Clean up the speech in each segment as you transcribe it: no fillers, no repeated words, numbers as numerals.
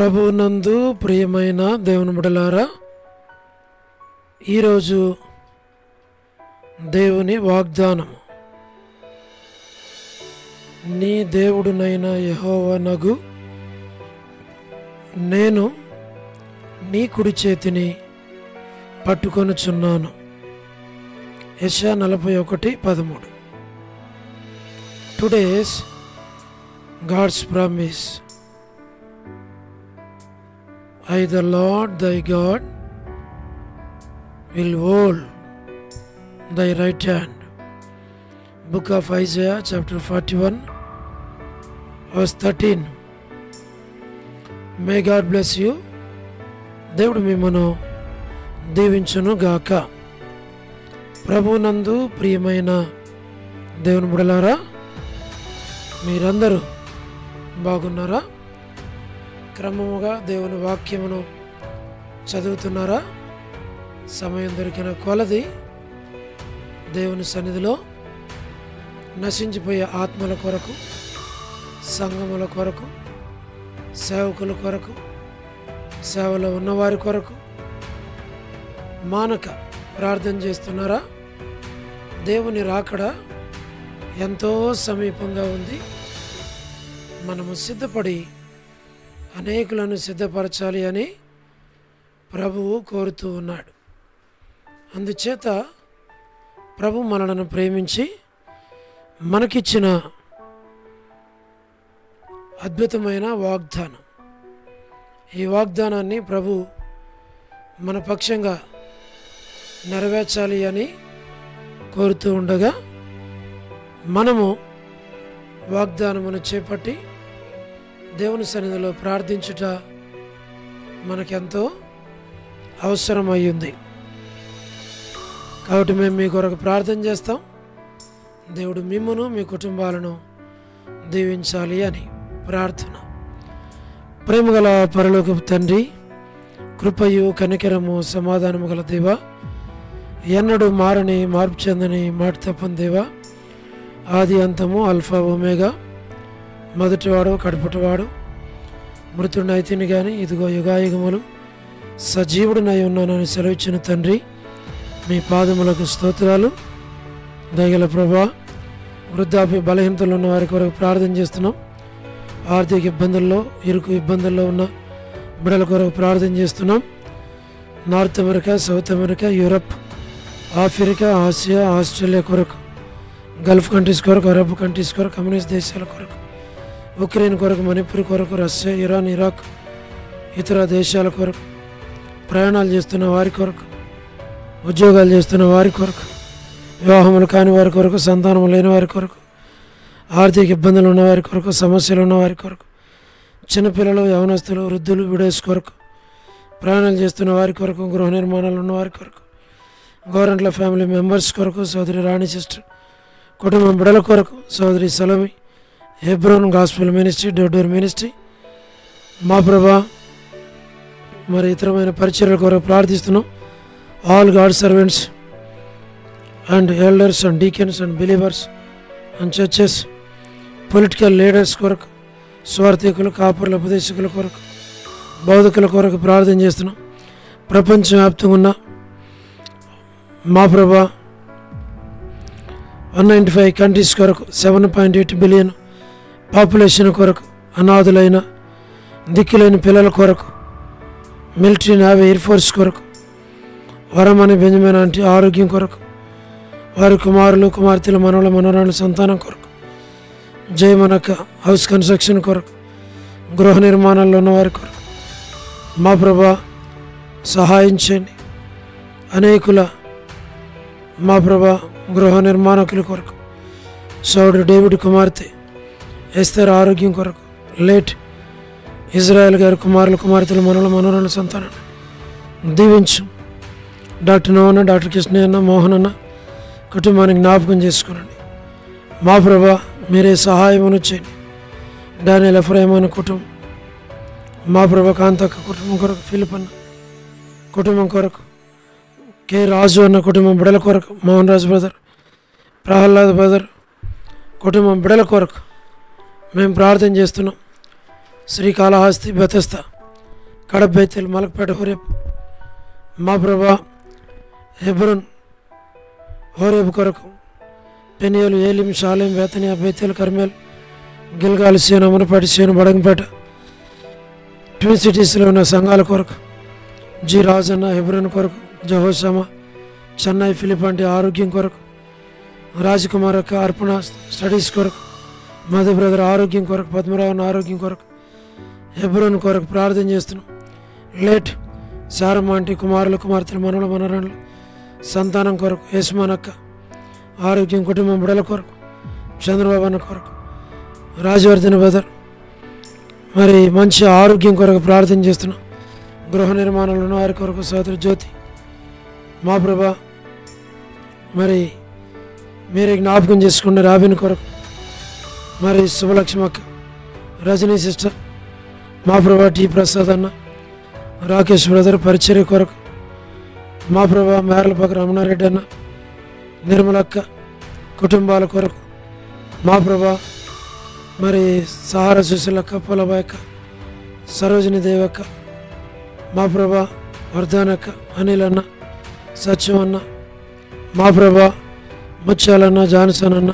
ప్రభువునందు ప్రియమైన దేవుని బిడ్డలారా, ఈరోజు దేవుని వాగ్దానము. నీ దేవుడునైన యెహోవానగు నేను నీ కుడి చేతిని పట్టుకొనుచున్నాను. యెషయా 41:13. Today's God's promise. I, the Lord thy God, will hold thy right hand. Book of Isaiah, chapter 41, verse 13. May God bless you. దేవుడు మిమ్మను దీవించును గాక. ప్రభువునందు ప్రియమైన దేవుని బిడ్డలారా, మీరందరూ బాగున్నారా? క్రమముగా దేవుని వాక్యమును చదువుతున్నారా? సమయం దొరికిన కొలది దేవుని సన్నిధిలో నశించిపోయే ఆత్మల కొరకు, సంఘముల కొరకు, సేవకుల కొరకు, సేవలో ఉన్నవారి కొరకు మానక ప్రార్థన చేస్తున్నారా? దేవుని రాకడ ఎంతో సమీపంగా ఉంది. మనము సిద్ధపడి అనేకులను సిద్ధపరచాలి అని ప్రభువు కోరుతూ ఉన్నాడు. అందుచేత ప్రభు మనలను ప్రేమించి మనకిచ్చిన అద్భుతమైన వాగ్దానం. ఈ వాగ్దానాన్ని ప్రభు మన పక్షంగా నెరవేర్చాలి అని కోరుతూ ఉండగా, మనము వాగ్దానమును చేపట్టి దేవుని సన్నిధిలో ప్రార్థించుట మనకెంతో అవసరమయ్యింది. కాబట్టి మేము మీ కొరకు ప్రార్థన చేస్తాం. దేవుడు మిమ్మును మీ కుటుంబాలను దీవించాలి అని ప్రార్థన. ప్రేమగల పరలోకపు తండ్రి, కృపయు కనికరము సమాధానము గల దేవా, ఎన్నడూ మారని మార్పు చెందని మాట తప్పని దేవా, ఆది అంతము అల్ఫా ఒమేగా, మొదటివాడు కడపటివాడు, మృతుడినైతిని కానీ ఇదిగో యుగాయుగములు సజీవుడినై ఉన్నానని సెలవిచ్చిన తండ్రి, మీ పాదములకు స్తోత్రాలు. దయగల ప్రభా, వృద్ధాప్య బలహీనతలు ఉన్న వారి కొరకు ప్రార్థన చేస్తున్నాం. ఆర్థిక ఇబ్బందుల్లో, ఇరుకు ఇబ్బందుల్లో ఉన్న బిడ్డల కొరకు ప్రార్థన చేస్తున్నాం. North America, south America, Europe, Africa, Asia, Australia కొరకు, గల్ఫ్ కంట్రీస్ కొరకు, అరబ్ కంట్రీస్ కొరకు, కమ్యూనిస్ట్ దేశాల కొరకు, ఉక్రెయిన్ కొరకు, మణిపూర్ కొరకు, రష్యా, ఇరాన్, ఇరాక్, ఇతర దేశాల కొరకు, ప్రయాణాలు చేస్తున్న వారి కొరకు, ఉద్యోగాలు చేస్తున్న వారి కొరకు, వివాహములు కాని వారి కొరకు, సంతానం లేని వారి కొరకు, ఆర్థిక ఇబ్బందులు ఉన్నవారి కొరకు, సమస్యలు ఉన్నవారి కొరకు, చిన్నపిల్లలు, యవనస్తులు, వృద్ధులు, విడోస్ కొరకు, ప్రయాణాలు చేస్తున్న వారి కొరకు, గృహ నిర్మాణాలు ఉన్నవారి కొరకు, గవర్నమెంట్ల ఫ్యామిలీ మెంబర్స్ కొరకు, సోదరి రాణి సిస్టర్ కుటుంబం బిడల కొరకు, సోదరి Salomi, Hebron gospel ministry, door ministry, మా ప్రభా, మరి ఇతరమైన పరిచర్యల కొరకు ప్రార్థిస్తున్నాం. All God servants and elders and deacons and believers and churches, political leaders కొరకు, స్వార్థికులు, కాపురుల, ఉపదేశకుల కొరకు, బౌద్ధకుల కొరకు ప్రార్థన చేస్తున్నాం. ప్రపంచవ్యాప్తంగా ఉన్న మా ప్రభా 195 కంట్రీస్ కొరకు, 7.8 బిలియన్ పాపులేషన్ కొరకు, అనాథులైన దిక్కులేని పిల్లల కొరకు, మిలిటరీ, నేవీ, ఎయిర్ ఫోర్స్ కొరకు, వరమని బెంజమిన్ అంటే ఆరోగ్యం కొరకు, వారి కుమారులు, కుమార్తెలు, మనవల, మనవరాళ్ళ సంతానం కొరకు, జయమనక హౌస్ కన్స్ట్రక్షన్ కొరకు, గృహ నిర్మాణాల్లో ఉన్నవారి కొరకు మా ప్రభా సహాయం చేయండి. అనేకుల మా ప్రభా గృహ నిర్మాణకుల కొరకు, సోదరుడు డేవిడ్ కుమార్తె ఎస్తర్ ఆరోగ్యం కొరకు, లేట్ ఇజ్రాయెల్ గారి కుమారులు, కుమార్తెలు, మనవల, మనవరాళ్ళ సంతానాన్ని దీవించు. డాక్టర్ నవన్న, డాక్టర్ కృష్ణయ్యన్న, మోహన్ అన్న కుటుంబానికి జ్ఞాపకం చేసుకునండి. మా ప్రభా మీరే సహాయమును చేయండి. డానియల్ ఎఫ్రాయిం అన్న కుటుంబం, మా ప్రభా కాంతక్క కుటుంబం కొరకు, ఫిలిప్ అన్న కుటుంబం కొరకు, కె రాజు అన్న కుటుంబం బిడల కొరకు, మోహన్ రాజు బ్రదర్, ప్రహ్లాద్ బ్రదర్ కుటుంబం బిడల కొరకు మేము ప్రార్థన చేస్తున్నాం. శ్రీకాళహస్తి, బెతెస్దా కడప బేతేల్ మలక్పేట హోరేబ్ మా ప్రభా హెబ్రోన్ హోరేబ్ కొరకు పెనియలు ఏలిం షాలేం బేతనియా బేతేల్ కర్మేల్ గిల్గాల్ సేను అమరపేట సేను బడంగపేట ట్విన్ సిటీస్లో ఉన్న సంఘాల కొరకు జి రాజన్న హెబ్రోన్ కొరకు జహోషమ చెన్నై ఫిలిప్ ఆరోగ్యం కొరకు రాజకుమార్ యొక్క అర్పణ స్టడీస్ కొరకు మధు బ్రదర్ ఆరోగ్యం కొరకు పద్మరావన్ ఆరోగ్యం కొరకు హెబ్రోన్ కొరకు ప్రార్థన చేస్తున్నాం. లేట్ శారమ్మ ఆంటీ కుమారులు కుమార్తెలు మనవల మనరాళ్ళు సంతానం కొరకు యశ్మాన్ అక్క ఆరోగ్యం కుటుంబం బిడల కొరకు చంద్రబాబు అన్న కొరకు రాజవర్ధన్ బ్రదర్ మరి మంచి ఆరోగ్యం కొరకు ప్రార్థన చేస్తున్నాం. గృహ నిర్మాణంలో ఉన్న వారి కొరకు సోదరి జ్యోతి మా ప్రభా మరి మీరే జ్ఞాపకం చేసుకున్న రాబిన్ కొరకు మరి శుభలక్ష్మి అక్క రజనీ సిస్టర్ మా ప్రభా టి ప్రసాద్ అన్న రాకేష్ బ్రదర్ పరిచర్య కొరకు మా ప్రభా మేరలపాక రమణారెడ్డి అన్న నిర్మలక్క కుటుంబాల కొరకు మా ప్రభా మరి సహార సుశీలక్క పొలబాయక్క సరోజిని దేవక్క మా ప్రభా వర్ధనక్క అనిల్ అన్న సత్యం అన్న మా ప్రభా ముత్యాలన్న జాన్సన్ అన్న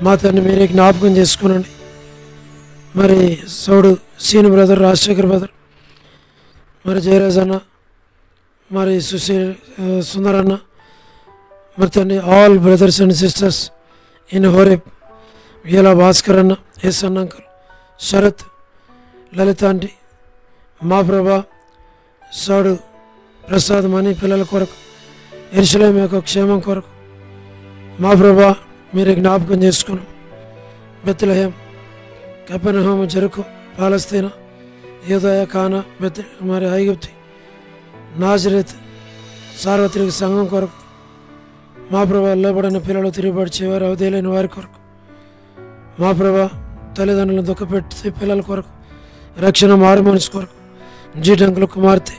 మా తన్ని మీరే జ్ఞాపకం చేసుకునండి. మరి సౌడు సీను బ్రదర్ రాజశేఖర్ బ్రదర్ మరి జయరాజ్ అన్న మరి సుందర్ అన్న మరి తండ్రి all brothers and sisters in Horeb వీలా భాస్కర్ అన్న ఎస్ అన్న అంకుల్ శరత్ లలిత ఆంటీ మా ప్రభా సౌడు ప్రసాద్ మణి పిల్లల కొరకు యెరూషలేం యొక్క క్షేమం కొరకు మా ప్రభా మీరే జ్ఞాపకం చేసుకున్నాం. బెత్లెహేం కపెర్నహూము జెరికో పాలస్తీనా యూదయ కానా మరి ఐగుప్తు నాజరేత్ సార్వత్రిక సంఘం కొరకు మా ప్రభా లోబడిన పిల్లలు తిరుగుబడి చేవారు అవధేలైన వారి కొరకు మా ప్రభా తల్లిదండ్రులను దుఃఖపెట్టి పిల్లల కొరకు రక్షణ మారు మనసు కొరకు జీటంకుల కుమార్తె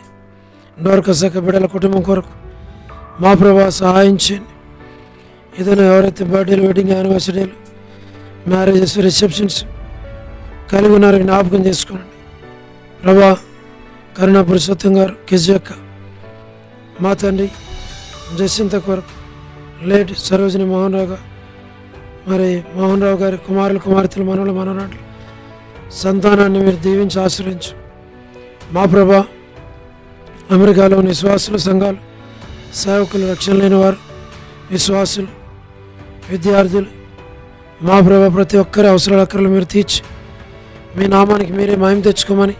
డోర్కసక బిడ్డల కుటుంబం కొరకు మా ప్రభా సహాయం చేయండి. ఏదైనా ఎవరైతే బర్త్డేలు వెడ్డింగ్ యానివర్సరీలు మ్యారేజెస్ రిసెప్షన్స్ కలిగి ఉన్నారో జ్ఞాపకం చేసుకోండి. ప్రభా కరుణా పురుషోత్తం గారు కిజక్క మా తండ్రి జసింత కొరకు లేట్ సరోజిని మోహన్ రావు గారు మరి మోహన్ రావు గారి కుమారులు కుమార్తెలు మనవలు మనవరాట్లు సంతానాన్ని మీరు దీవించి ఆశ్రయించు. మా ప్రభా అమెరికాలోని విశ్వాసులు సంఘాలు సేవకులు రక్షణ లేని వారు విశ్వాసులు విద్యార్థులు మా ప్రభా ప్రతి ఒక్కరి అవసరాల అక్కర్లు మీరు తీర్చి మీ నామానికి మీరే మహిమ తెచ్చుకోమని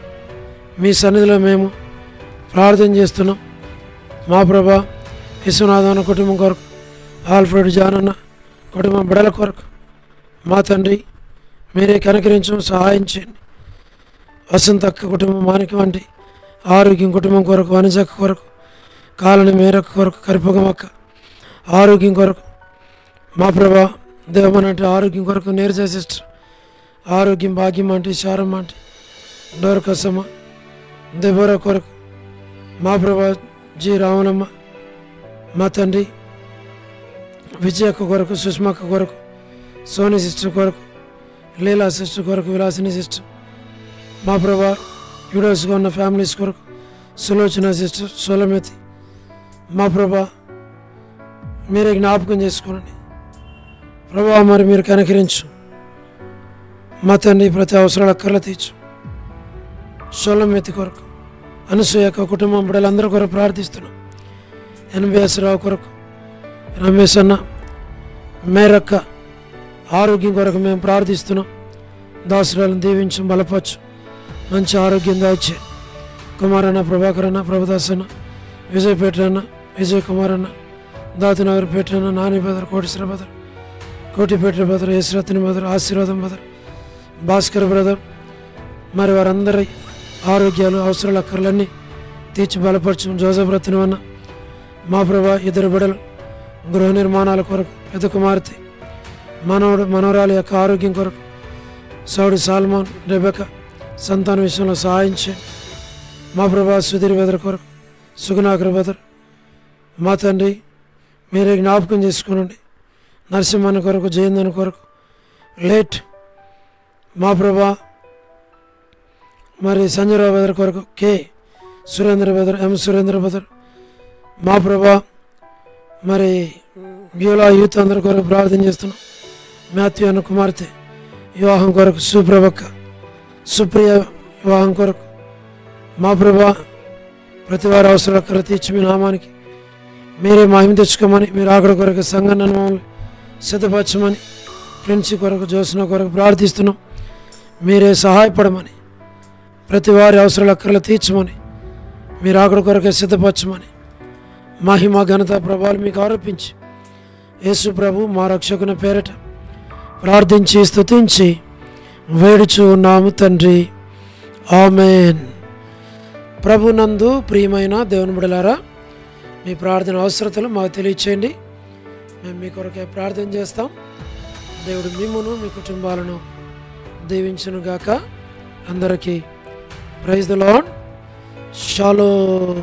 మీ సన్నిధిలో మేము ప్రార్థన చేస్తున్నాం. మా ప్రభా విశ్వనాథన కుటుంబం కొరకు ఆల్ఫ్రెడ్ జానన్న కుటుంబం బిడల కొరకు మా తండ్రి మీరే కనికరించడం సహాయం చేయండి. వసంతక్క కుటుంబం మానిక వంటి ఆరోగ్యం కుటుంబం కొరకు వనిజక్క కొరకు కాలని మేరక్క కొరకు కరిపగమక్క ఆరోగ్యం కొరకు మా ప్రభా దేవమనంటే ఆరోగ్యం కొరకు నీరజ సిస్టర్ ఆరోగ్యం భాగ్యం అంటే శారమ్మ అంటే డోరకసమ్మ దెబోరా కొరకు మా ప్రభా జి రాములమ్మ మా తండ్రి విజయక్క కొరకు సుష్మక్క కొరకు సోని సిస్టర్ కొరకు లీలా సిస్టర్ కొరకు విలాసిని సిస్టర్ మా ప్రభా విడోస్గా ఉన్న ఫ్యామిలీస్ కొరకు సులోచన సిస్టర్ సోలమతి మా ప్రభా మీరే జ్ఞాపకం చేసుకోండి. ప్రభా మరి మీరు కనికరించు మా తండ్రి ప్రతి అవసరాలు అక్కర్లు తీర్చు. సోలమతి కొరకు అనసూయ యొక్క కుటుంబం బిడ్డలందరూ కొరకు ప్రార్థిస్తున్నాం. ఎన్బిఎస్ రావు కొరకు రమేష్ అన్న మేరక్క ఆరోగ్యం కొరకు మేము ప్రార్థిస్తున్నాం. దాసురాలను దీవించు బలపరచు మంచి ఆరోగ్యం దాచి కుమారన్న ప్రభాకర్ అన్న ప్రభుదాస్ అన్న విజయపేట అన్న విజయ్ కుమార్ అన్న దాతునగర్ పేట అన్న నాని బదర్ కోటేశ్వర బదర్ కోటిపేట బదర్ యశ్రత్ని బదర్ ఆశీర్వాదం బదర్ భాస్కర్ బ్రదర్ మరి వారందరి ఆరోగ్యాలు అవసరాలు అక్కర్లన్నీ తీర్చి బలపరచు. జోసఫ్ రత్నం అన్న మా ప్రభా ఇద్దరు బిడలు గృహ నిర్మాణాల కొరకు పెద్ద కుమార్తె మనవరాలి యొక్క ఆరోగ్యం కొరకు సౌడి సాల్మాన్ రెబెక సంతాన విషయంలో సహాయం చేయండి. మా ప్రభా సుధీర్ బెదర్ కొరకు సుగుణాకర్ బెదర్ మా తండ్రి మీరే జ్ఞాపకం చేసుకునండి. నరసింహన్ కొరకు జయందన్ కొరకు లేట్ మా ప్రభా మరి సంజయరావు బ్రదర్ కొరకు కె సురేంద్ర బ్రదర్, ఎం సురేంద్ర బ్రదర్, మా ప్రభా మరి బ్యూలా యూత్ అందరి కొరకు ప్రార్థన చేస్తున్నాం. మాథ్యూ అన్న కుమార్తె వివాహం కొరకు, సుప్రభక్క సుప్రియ వివాహం కొరకు మా ప్రభా ప్రతి వారి అవసరాలు తీర్చి మీ నామానికి మీరే మహిమ తెచ్చుకోమని, మీరు ఆకడ కొరకు సంఘాన్ని మమ్మల్ని సిద్ధపరచమని, ఫ్రెండ్స్ కొరకు జోస్న కొరకు ప్రార్థిస్తున్నాం. మీరే సహాయపడమని, ప్రతి వారి అవసరాలు తీర్చమని, మీరు ఆకడ కొరకు సిద్ధపరచమని, మహిమ ఘనత ప్రభావాలు మీకు ఆరోపించి యేసు ప్రభు మా రక్షకుని పేరట ప్రార్థించి స్తుతించి వేడుచు ఉన్నాము తండ్రి, ఆమేన్. ప్రభునందు ప్రియమైన దేవుని బిడ్డలారా, మీ ప్రార్థన అవసరతలు మాకు తెలియచేయండి. మేము మీ కొరకే ప్రార్థన చేస్తాం. దేవుడు మిమ్మును మీ కుటుంబాలను దీవించును గాక. అందరికీ ప్రైజ్ ది లార్డ్. షాలోమ్.